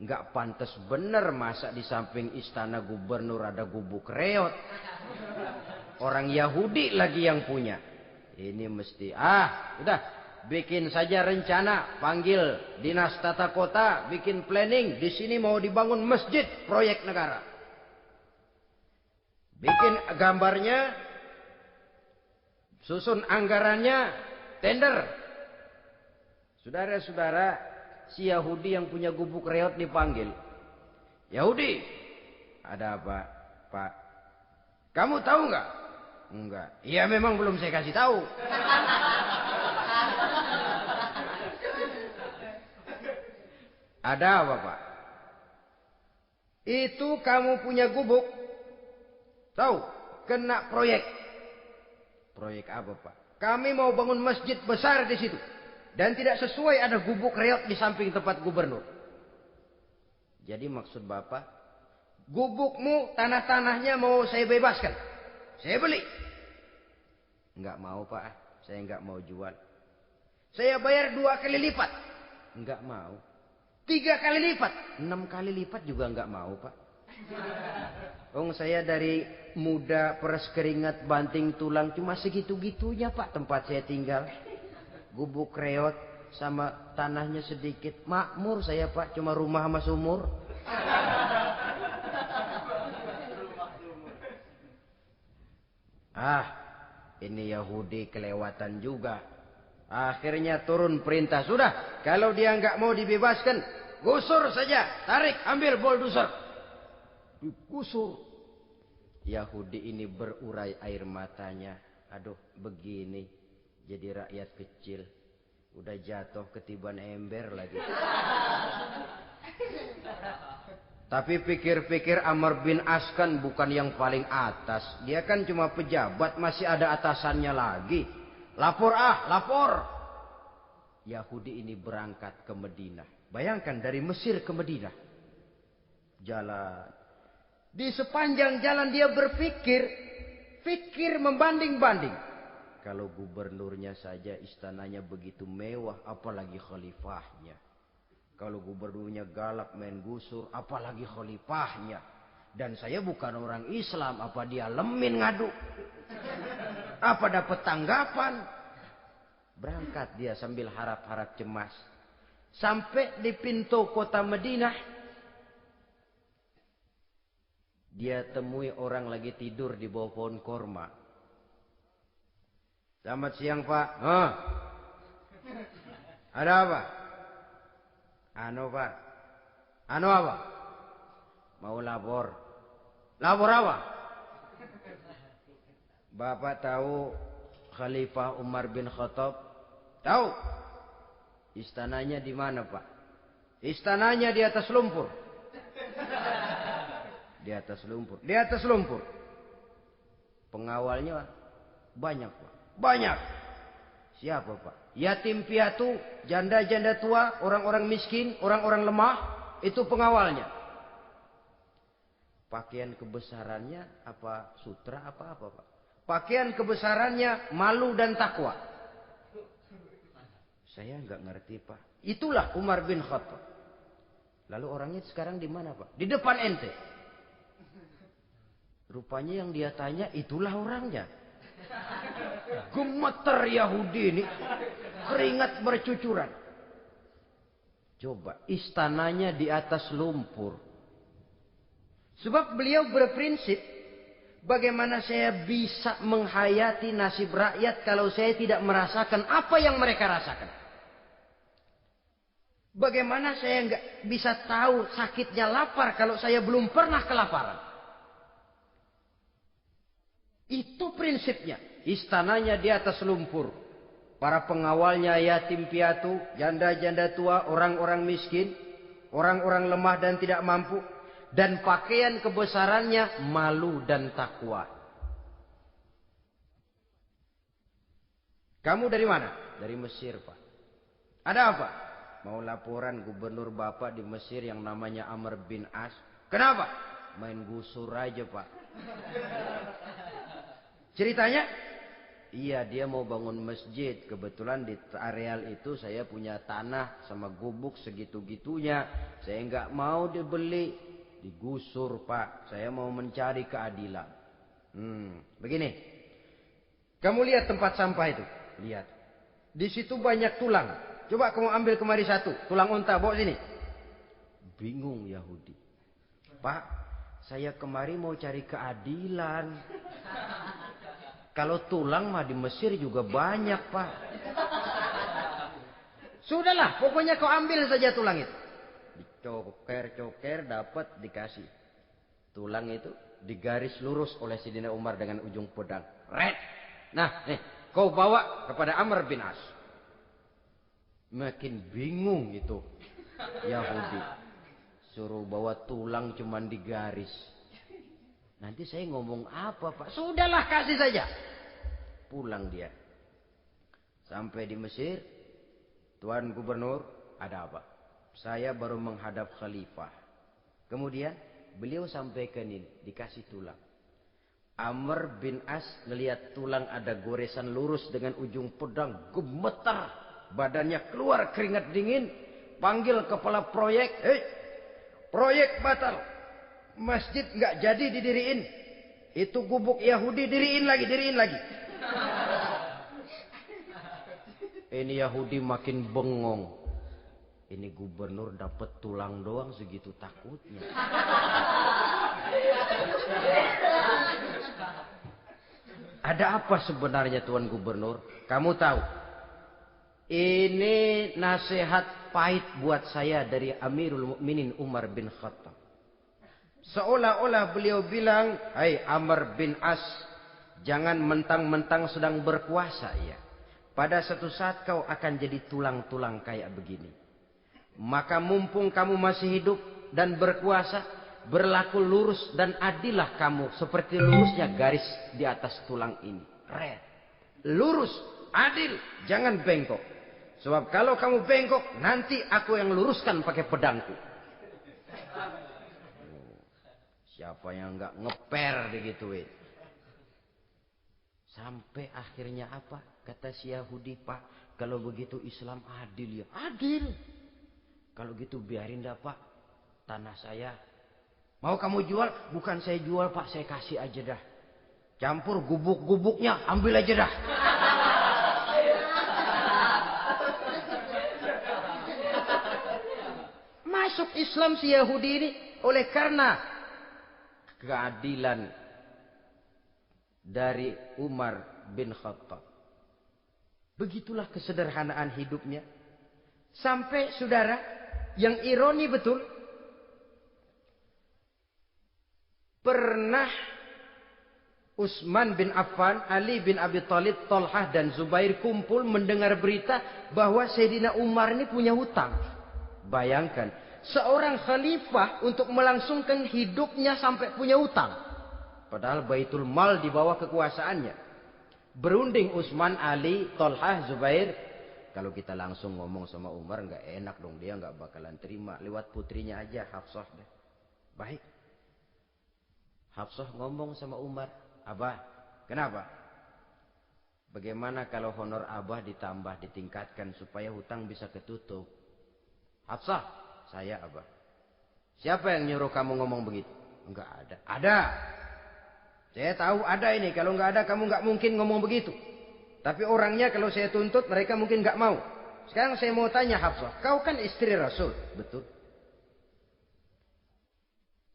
Speaker 1: nggak pantas bener, masa di samping istana gubernur ada gubuk reot. Orang Yahudi lagi yang punya. Ini mesti, udah, bikin saja rencana, panggil dinas tata kota, bikin planning. Di sini mau dibangun masjid, proyek negara. Bikin gambarnya, susun anggarannya, tender. Saudara-saudara, si Yahudi yang punya gubuk reot dipanggil. Yahudi, ada apa, Pak? Kamu tahu nggak? Enggak. Iya, memang belum saya kasih tahu. Ada apa, Pak? Itu kamu punya gubuk. Tahu? Kena proyek. Proyek apa, Pak? Kami mau bangun masjid besar di situ. Dan tidak sesuai ada gubuk reot di samping tempat gubernur. Jadi maksud Bapak, gubukmu, tanah-tanahnya mau saya bebaskan. Saya beli. Enggak mau, Pak. Saya enggak mau jual. Saya bayar 2 kali lipat. Enggak mau. 3 kali lipat. 6 kali lipat juga enggak mau, Pak. Saya dari muda peres keringat banting tulang cuma segitu-gitunya, Pak, tempat saya tinggal. Gubuk reot sama tanahnya sedikit. Makmur saya, Pak, cuma rumah sama sumur. Ini Yahudi kelewatan juga. Akhirnya turun perintah, sudah, kalau dia nggak mau dibebaskan, gusur saja, tarik, ambil bulldozer. Digusur. Yahudi ini berurai air matanya. Aduh, begini jadi rakyat kecil, udah jatuh ketiban ember lagi. Tapi pikir-pikir Amr bin As kan bukan yang paling atas. Dia kan cuma pejabat, masih ada atasannya lagi. Lapor lapor. Yahudi ini berangkat ke Madinah. Bayangkan dari Mesir ke Madinah. Jalan. Di sepanjang jalan dia berpikir. Fikir membanding-banding. Kalau gubernurnya saja istananya begitu mewah, apalagi khalifahnya. Kalau gubernurnya galak main gusur, apalagi khalifahnya. Dan saya bukan orang Islam, apa dia lemin ngadu? Apa dapat tanggapan? Berangkat dia sambil harap-harap cemas. Sampai di pintu kota Madinah. Dia temui orang lagi tidur di bawah pohon korma. Selamat siang Pak. Ada apa? Pak. Apa? Mau lapor. Lapor apa? Bapak tahu Khalifah Umar bin Khattab? Tahu? Istananya di mana Pak? Istananya di atas lumpur. Di atas lumpur. Di atas lumpur. Pengawalnya banyak Pak. Banyak. Siapa Pak? Yatim piatu, janda-janda tua, orang-orang miskin, orang-orang lemah. Itu pengawalnya. Pakaian kebesarannya apa sutra apa-apa Pak? Pakaian kebesarannya malu dan takwa. Saya nggak ngerti Pak. Itulah Umar bin Khattab. Lalu orangnya sekarang di mana Pak? Di depan ente. Rupanya yang dia tanya itulah orangnya. Gemeter Yahudi ini. Keringat bercucuran. Coba istananya di atas lumpur. Sebab beliau berprinsip. Bagaimana saya bisa menghayati nasib rakyat kalau saya tidak merasakan apa yang mereka rasakan. Bagaimana saya nggak bisa tahu sakitnya lapar kalau saya belum pernah kelaparan. Itu prinsipnya. Istananya di atas lumpur. Para pengawalnya yatim piatu, janda-janda tua, orang-orang miskin, orang-orang lemah dan tidak mampu. Dan pakaian kebesarannya malu dan takwa. Kamu dari mana? Dari Mesir Pak. Ada apa? Mau laporan gubernur Bapak di Mesir yang namanya Amr bin As. Kenapa? Main gusur aja Pak. Ceritanya? Iya dia mau bangun masjid. Kebetulan di areal itu saya punya tanah sama gubuk segitu-gitunya. Saya nggak mau dibeli. Digusur Pak. Saya mau mencari keadilan. Begini. Kamu lihat tempat sampah itu. Lihat. Di situ banyak tulang. Coba kamu ambil kemari satu. Tulang unta bawa sini. Bingung Yahudi. Pak. Saya kemari mau cari keadilan. Kalau tulang mah di Mesir juga banyak Pak. Sudahlah. Pokoknya kau ambil saja tulang itu. Dicoker-coker dapat dikasih. Tulang itu digaris lurus oleh Sidina Umar dengan ujung pedang. Red. Nah, nih, kau bawa kepada Amr bin As. Makin bingung itu Yahudi. Suruh bawa tulang cuman digaris. Nanti saya ngomong apa Pak? Sudahlah kasih saja. Pulang dia. Sampai di Mesir. Tuan Gubernur, ada apa? Saya baru menghadap khalifah. Kemudian beliau sampaikan ini. Dikasih tulang. Amr bin As ngelihat tulang ada goresan lurus dengan ujung pedang. Gemetar. Badannya keluar keringat dingin. Panggil kepala proyek. Proyek batal. Masjid nggak jadi didiriin. Itu gubuk Yahudi diriin lagi. Ini Yahudi makin bengong. Ini gubernur dapat tulang doang segitu takutnya. Ada apa sebenarnya Tuan Gubernur? Kamu tahu? Ini nasihat pahit buat saya dari Amirul Mukminin Umar bin Khattab. Seolah-olah beliau bilang, "Hai Amr bin As, jangan mentang-mentang sedang berkuasa ya. Pada suatu saat kau akan jadi tulang-tulang kayak begini. Maka mumpung kamu masih hidup dan berkuasa, berlaku lurus dan adillah kamu seperti lurusnya garis di atas tulang ini. Red. Lurus, adil, jangan bengkok. Sebab kalau kamu bengkok, nanti aku yang luruskan pakai pedangku. Siapa yang enggak ngeper digituin. Sampai akhirnya apa? Kata si Yahudi, Pak, kalau begitu Islam adil ya. Adil. Kalau gitu biarin dah Pak, tanah saya. Mau kamu jual? Bukan saya jual Pak, saya kasih aja dah. Campur gubuk-gubuknya, ambil aja dah. Masuk Islam si Yahudi ini oleh karena keadilan dari Umar bin Khattab. Begitulah kesederhanaan hidupnya. Sampai saudara, yang ironi betul, pernah Utsman bin Affan, Ali bin Abi Thalib, Thalhah dan Zubair kumpul mendengar berita bahwa Sayyidina Umar ini punya hutang. Bayangkan, seorang khalifah untuk melangsungkan hidupnya sampai punya hutang. Padahal Baitul Mal di bawah kekuasaannya. Berunding Utsman, Ali, Thalhah, Zubair. Kalau kita langsung ngomong sama Umar nggak enak dong, dia nggak bakalan terima. Lewat putrinya aja, Hafsah deh. Baik. Hafsah ngomong sama Umar, Abah, kenapa? Bagaimana kalau honor Abah ditambah, ditingkatkan supaya hutang bisa ketutup? Hafsah, saya Abah. Siapa yang nyuruh kamu ngomong begitu? Enggak ada. Ada. Saya tahu ada ini. Kalau enggak ada kamu enggak mungkin ngomong begitu. Tapi orangnya kalau saya tuntut mereka mungkin enggak mau. Sekarang saya mau tanya Hafsah. Kau kan istri Rasul. Betul.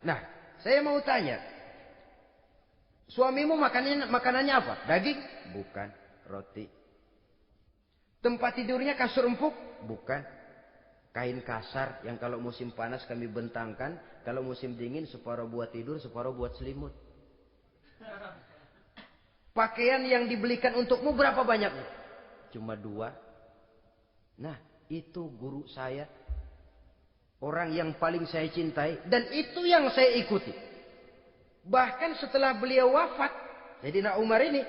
Speaker 1: Nah, saya mau tanya. Suamimu makanannya apa? Daging? Bukan. Roti. Tempat tidurnya kasur empuk? Bukan. Kain kasar yang kalau musim panas kami bentangkan. Kalau musim dingin separuh buat tidur, separuh buat selimut. Pakaian yang dibelikan untukmu berapa banyaknya? Cuma 2. Nah, itu guru saya. Orang yang paling saya cintai. Dan itu yang saya ikuti. Bahkan setelah beliau wafat, Sayyidina Umar ini,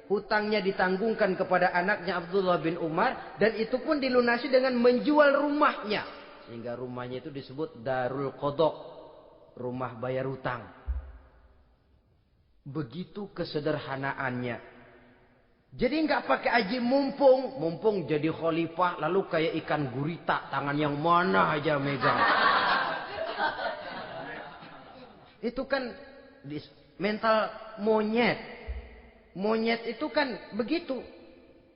Speaker 1: hutangnya ditanggungkan kepada anaknya Abdullah bin Umar. Dan itu pun dilunasi dengan menjual rumahnya. Sehingga rumahnya itu disebut Darul Qadha. Rumah bayar hutang. Begitu kesederhanaannya. Jadi nggak pakai aji mumpung. Mumpung jadi khalifah lalu kayak ikan gurita. Tangan yang mana aja megang. Itu kan mental monyet. Monyet itu kan begitu.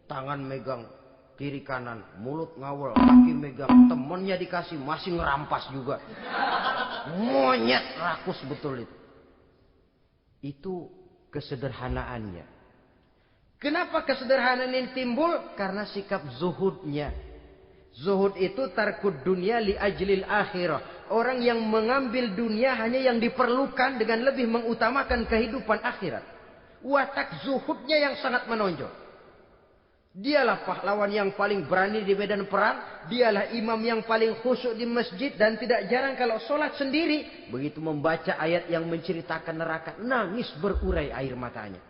Speaker 1: Tangan megang kiri kanan. Mulut ngawal. Kaki megang. Temennya dikasih masih ngerampas juga. Monyet rakus betul itu. Itu kesederhanaannya. Kenapa kesederhanaan ini timbul? Karena sikap zuhudnya. Zuhud itu tarkud dunia li ajlil akhirah. Orang yang mengambil dunia hanya yang diperlukan dengan lebih mengutamakan kehidupan akhirat. Watak zuhudnya yang sangat menonjol. Dialah pahlawan yang paling berani di medan perang. Dialah imam yang paling khusyuk di masjid. Dan tidak jarang kalau sholat sendiri. Begitu membaca ayat yang menceritakan neraka. Nangis berurai air matanya.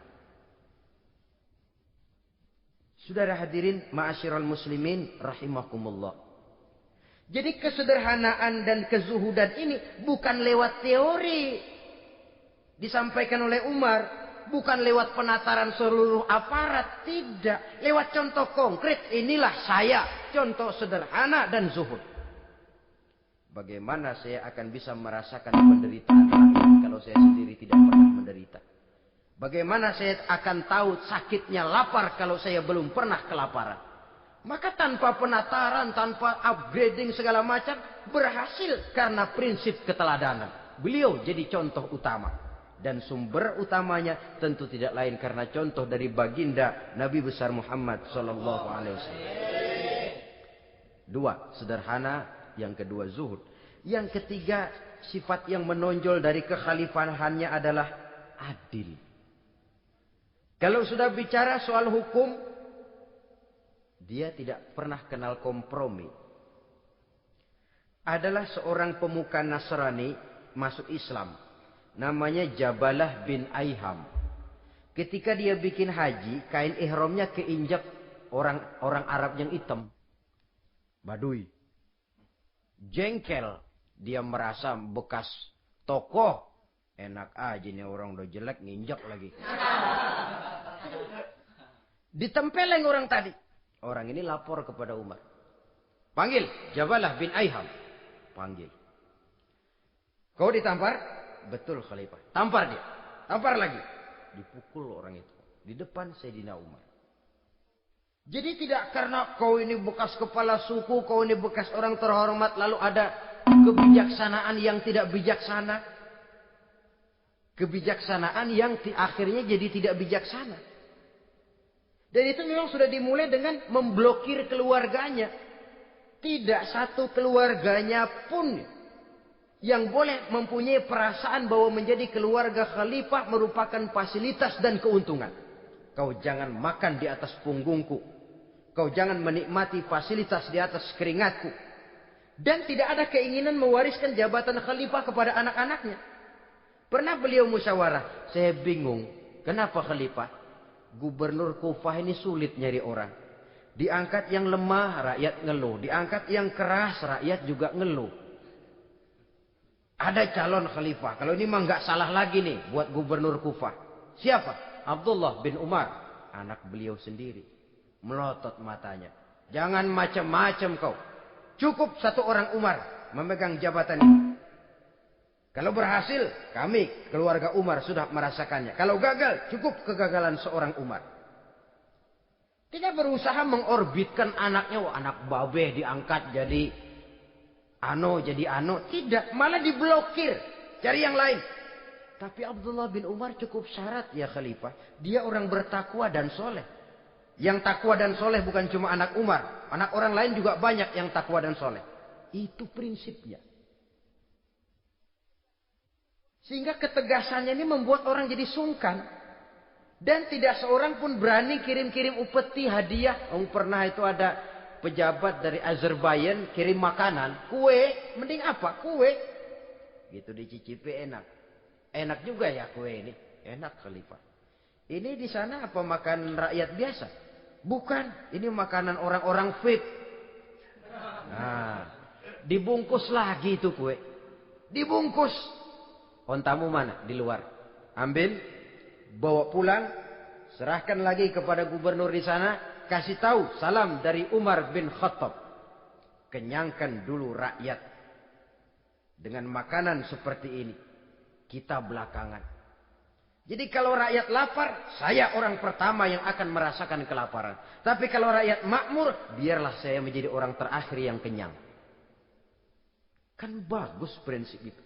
Speaker 1: Saudara hadirin ma'asyiral muslimin rahimakumullah. Jadi kesederhanaan dan kezuhudan ini bukan lewat teori. Disampaikan oleh Umar. Bukan lewat penataran seluruh aparat. Tidak. Lewat contoh konkret. Inilah saya. Contoh sederhana dan zuhud. Bagaimana saya akan bisa merasakan penderitaan rakyat kalau saya sendiri tidak pernah menderita. Bagaimana saya akan tahu sakitnya lapar kalau saya belum pernah kelaparan. Maka tanpa penataran, tanpa upgrading segala macam. Berhasil karena prinsip keteladanan. Beliau jadi contoh utama. Dan sumber utamanya tentu tidak lain karena contoh dari baginda Nabi besar Muhammad sallallahu alaihi wasallam. 2, sederhana, yang kedua zuhud. Yang ketiga, sifat yang menonjol dari kekhalifahannya adalah adil. Kalau sudah bicara soal hukum, dia tidak pernah kenal kompromi. Adalah seorang pemuka Nasrani masuk Islam. Namanya Jabalah bin Aiham. Ketika dia bikin haji, kain ihramnya keinjak orang Arab yang hitam. Badui. Jengkel. Dia merasa bekas tokoh. Enak aja nih orang udah jelek nginjak lagi. Ditempeleng orang tadi. Orang ini lapor kepada Umar. Panggil Jabalah bin Aiham. Panggil. Kau ditampar? Betul Khalifah. Tampar dia. Tampar lagi. Dipukul orang itu. Di depan Sayyidina Umar. Jadi tidak karena kau ini bekas kepala suku. Kau ini bekas orang terhormat. Lalu ada kebijaksanaan yang tidak bijaksana. Kebijaksanaan yang akhirnya jadi tidak bijaksana. Dan itu memang sudah dimulai dengan memblokir keluarganya. Tidak satu keluarganya pun yang boleh mempunyai perasaan bahwa menjadi keluarga khalifah merupakan fasilitas dan keuntungan. Kau jangan makan di atas punggungku. Kau jangan menikmati fasilitas di atas keringatku. Dan tidak ada keinginan mewariskan jabatan khalifah kepada anak-anaknya. Pernah beliau musyawarah. Saya bingung. Kenapa khalifah? Gubernur Kufah ini sulit nyari orang. Diangkat yang lemah, rakyat ngeluh. Diangkat yang keras, rakyat juga ngeluh. Ada calon khalifah. Kalau ini mah nggak salah lagi nih buat gubernur Kufah. Siapa? Abdullah bin Umar. Anak beliau sendiri. Melotot matanya. Jangan macam-macam kau. Cukup satu orang Umar memegang jabatan ini. Kalau berhasil, kami keluarga Umar sudah merasakannya. Kalau gagal, cukup kegagalan seorang Umar. Tidak berusaha mengorbitkan anaknya. Wah, anak babe diangkat jadi jadi ano. Tidak, malah diblokir. Cari yang lain. Tapi Abdullah bin Umar cukup syarat ya khalifah. Dia orang bertakwa dan soleh. Yang takwa dan soleh bukan cuma anak Umar. Anak orang lain juga banyak yang takwa dan soleh. Itu prinsipnya. Sehingga ketegasannya ini membuat orang jadi sungkan. Dan tidak seorang pun berani kirim-kirim upeti hadiah. Pernah itu ada pejabat dari Azerbaijan kirim makanan. Kue, mending apa? Kue. Gitu dicicipi enak. Enak juga ya kue ini. Enak khalifah. Ini di sana apa makan rakyat biasa? Bukan. Ini makanan orang-orang VIP. Nah, dibungkus lagi itu kue. Dibungkus. Ontamu mana? Di luar. Ambil, bawa pulang, serahkan lagi kepada gubernur di sana, kasih tahu salam dari Umar bin Khattab. Kenyangkan dulu rakyat dengan makanan seperti ini. Kita belakangan. Jadi kalau rakyat lapar, saya orang pertama yang akan merasakan kelaparan. Tapi kalau rakyat makmur, biarlah saya menjadi orang terakhir yang kenyang. Kan bagus prinsip itu.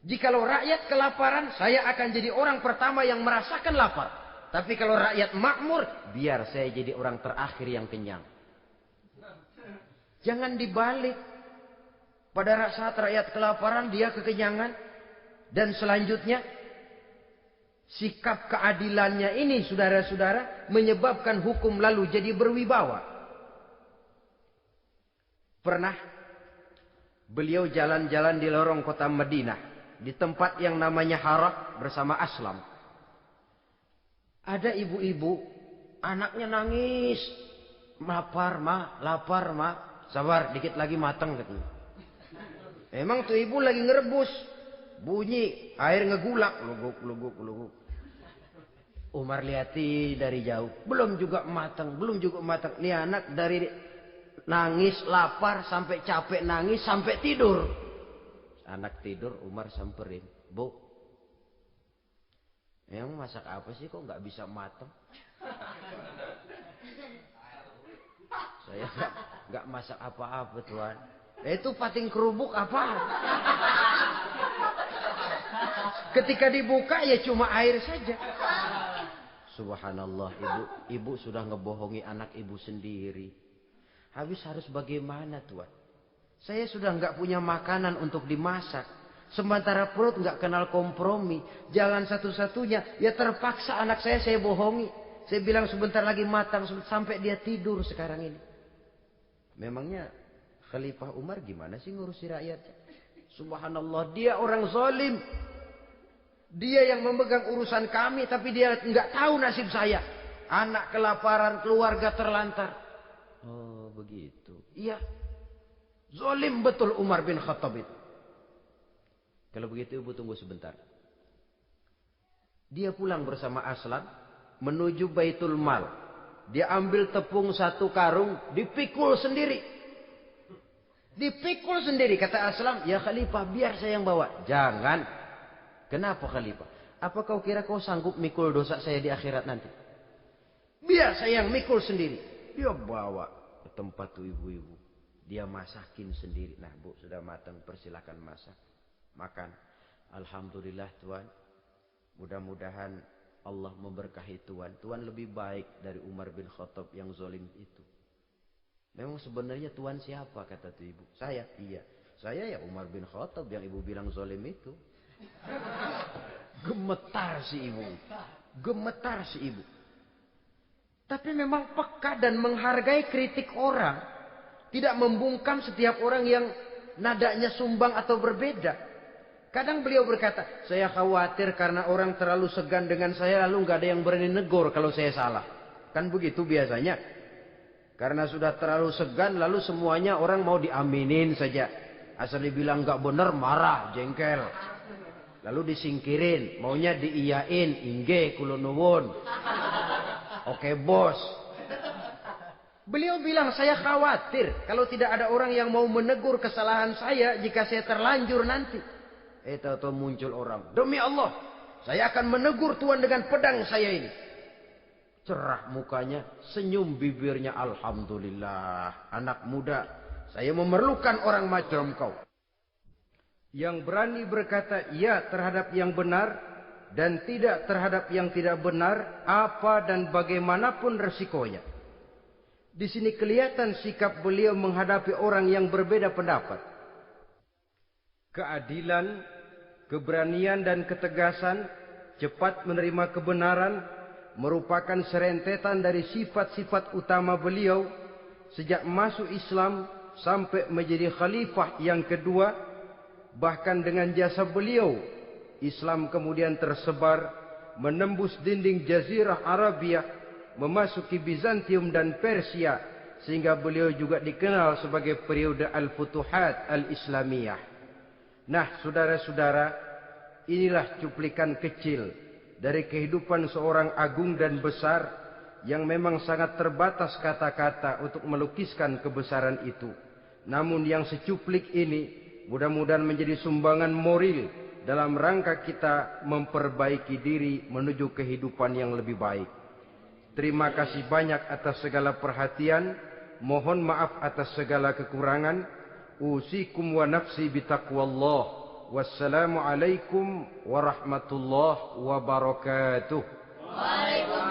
Speaker 1: Jikalau rakyat kelaparan, saya akan jadi orang pertama yang merasakan lapar. Tapi kalau rakyat makmur, biar saya jadi orang terakhir yang kenyang. Jangan dibalik. Pada saat rakyat kelaparan, dia kekenyangan. Dan selanjutnya, sikap keadilannya ini, saudara-saudara, menyebabkan hukum lalu jadi berwibawa. Pernah, beliau jalan-jalan di lorong kota Madinah. Di tempat yang namanya Harah bersama Aslam. Ada ibu-ibu, anaknya nangis. Lapar ma. Sabar, dikit lagi matang katanya. Emang tuh ibu lagi ngerebus. Bunyi, air ngegulak. Luguk. Umar lihati dari jauh. Belum juga matang. Nih anak dari nangis, lapar, sampai capek nangis, sampai tidur. Anak tidur, Umar samperin. Bu, emang masak apa sih kok nggak bisa matang? Saya nggak masak apa-apa tuan. Itu pating kerubuk apa? Ketika dibuka ya cuma air saja. Subhanallah, ibu sudah ngebohongi anak ibu sendiri. Habis harus bagaimana tuan? Saya sudah nggak punya makanan untuk dimasak. Sementara perut nggak kenal kompromi. Jalan satu-satunya, ya terpaksa anak saya bohongi. Saya bilang sebentar lagi matang sampai dia tidur sekarang ini. Memangnya Khalifah Umar gimana sih ngurusi rakyatnya? Subhanallah, dia orang zalim. Dia yang memegang urusan kami, tapi dia nggak tahu nasib saya. Anak kelaparan, keluarga terlantar. Oh, begitu. Iya. Zalim betul Umar bin Khattab itu. Kalau begitu ibu tunggu sebentar. Dia pulang bersama Aslam menuju Baitul Mal. Dia ambil tepung 1 karung, dipikul sendiri. Dipikul sendiri, kata Aslam, ya Khalifah, biar saya yang bawa. Jangan. Kenapa Khalifah? Apa kau kira kau sanggup mikul dosa saya di akhirat nanti? Biar saya yang mikul sendiri. Dia bawa ke tempat tuh ibu-ibu. Dia masakin sendiri. Nah bu, sudah matang, persilakan masak. Makan. Alhamdulillah Tuan. Mudah-mudahan Allah memberkahi Tuan. Tuan lebih baik dari Umar bin Khattab yang zalim itu. Memang sebenarnya Tuan siapa, kata tuh ibu? Saya. Iya. Saya ya Umar bin Khattab yang ibu bilang zalim itu. Gemetar si ibu. Gemetar si ibu. Tapi memang peka dan menghargai kritik orang. Tidak membungkam setiap orang yang nadanya sumbang atau berbeda. Kadang beliau berkata, saya khawatir karena orang terlalu segan dengan saya, lalu nggak ada yang berani negur kalau saya salah. Kan begitu biasanya. Karena sudah terlalu segan, lalu semuanya orang mau diaminin saja. Asal dibilang nggak benar, marah, jengkel. Lalu disingkirin, maunya diiyain, inge kulunuwun. Oke bos. Beliau bilang, saya khawatir kalau tidak ada orang yang mau menegur kesalahan saya jika saya terlanjur nanti. Tahu-tahu muncul orang, demi Allah, saya akan menegur Tuan dengan pedang saya ini. Cerah mukanya, senyum bibirnya, alhamdulillah. Anak muda, saya memerlukan orang macam kau. Yang berani berkata ya terhadap yang benar dan tidak terhadap yang tidak benar, apa dan bagaimanapun resikonya. Di sini kelihatan sikap beliau menghadapi orang yang berbeda pendapat. Keadilan, keberanian dan ketegasan, cepat menerima kebenaran, merupakan serentetan dari sifat-sifat utama beliau sejak masuk Islam sampai menjadi khalifah yang kedua. Bahkan dengan jasa beliau, Islam kemudian tersebar, menembus dinding Jazirah Arabia, memasuki Bizantium dan Persia, sehingga beliau juga dikenal sebagai periode Al-Futuhat Al-Islamiyah. Nah, saudara-saudara, inilah cuplikan kecil dari kehidupan seorang agung dan besar yang memang sangat terbatas kata-kata untuk melukiskan kebesaran itu. Namun yang secuplik ini mudah-mudahan menjadi sumbangan moral dalam rangka kita memperbaiki diri menuju kehidupan yang lebih baik. Terima kasih banyak atas segala perhatian. Mohon maaf atas segala kekurangan. Usikum wa nafsi bitaqwallah. Wassalamualaikum warahmatullahi wabarakatuh.
Speaker 2: Waalaikumsalam.